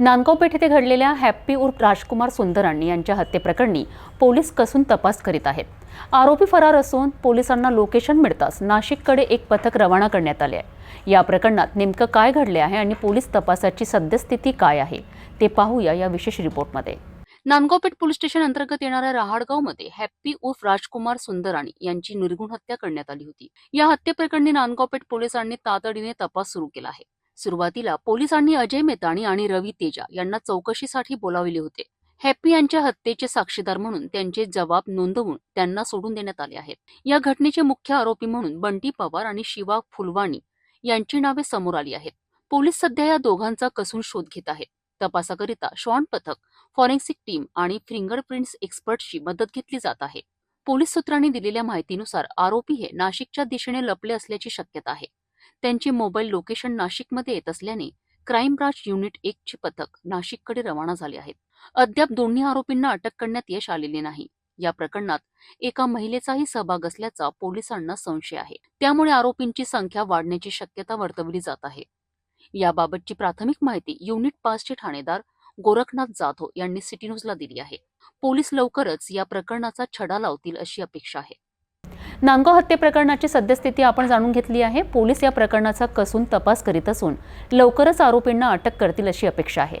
नांदगाव पेठ येथे घडलेल्या हॅप्पी उर्फ राजकुमार सुंदराणी यांच्या हत्येप्रकरणी पोलीस कसून तपास करीत आहेत। आरोपी फरार असून पोलिसांना लोकेशन मिळताच नाशिककडे एक पथक रवाना करण्यात आले आहे। या प्रकरणात नेमकं काय घडले आहे आणि पोलीस तपासाची सद्यस्थिती काय आहे ते पाहूया या विशेष रिपोर्टमध्ये। नांदगाव पेठ पोलीस स्टेशन अंतर्गत येणाऱ्या रहाडगावमध्ये हॅप्पी उर्फ राजकुमार सुंदराणी यांची निर्घृण हत्या करण्यात आली होती। या हत्येप्रकरणी नांदगाव पेठ पोलिसांनी तातडीने तपास सुरू केला आहे। सुरुवातीला पोलिसांनी अजय मेताणी आणि रवी तेजा यांना चौकशीसाठी बोलावले होते। हॅप्पी यांच्या हत्येचे साक्षीदार म्हणून त्यांचे जबाब नोंदवून त्यांना सोडून देण्यात आले आहेत। या घटनेचे मुख्य आरोपी म्हणून बंटी पवार आणि शिवा फुलवाणी यांची नावे समोर आली आहेत। पोलीस सध्या या दोघांचा कसून शोध घेत आहेत। तपासाकरिता श्वान पथक, फॉरेन्सिक टीम आणि फिंगरप्रिंट्स एक्सपर्टची मदत घेतली जात आहे। पोलीस सूत्रांनी दिलेल्या माहितीनुसार आरोपी हे नाशिकच्या दिशेने लपले असल्याची शक्यता आहे। त्यांचे मोबाईल लोकेशन नाशिकमध्ये येत असल्याने क्राईम ब्रांच युनिट 1 चे पथक नाशिककडे रवाना झाले आहेत। अद्याप दोन्ही आरोपींना अटक करण्यात यश आलेले नाही। या प्रकरणात एका महिलेचाही सहभाग असल्याचा पोलिसांना संशय आहे। त्यामुळे आरोपींची संख्या वाढण्याची शक्यता वर्तवली जात आहे। याबाबतची प्राथमिक माहिती युनिट 5 चे ठाणेदार गोरखनाथ जाधव यांनी सिटी न्यूजला दिली आहे। पोलीस लवकरच या प्रकरणाचा छडा लावतील अशी अपेक्षा आहे। नांदगाव हत्या प्रकरणाची सद्यस्थिती आपण जाणून घेतली आहे। पोलीस या प्रकरणाचा कसून तपास करीत असून लवकरच आरोपींना अटक करतील अशी अपेक्षा आहे।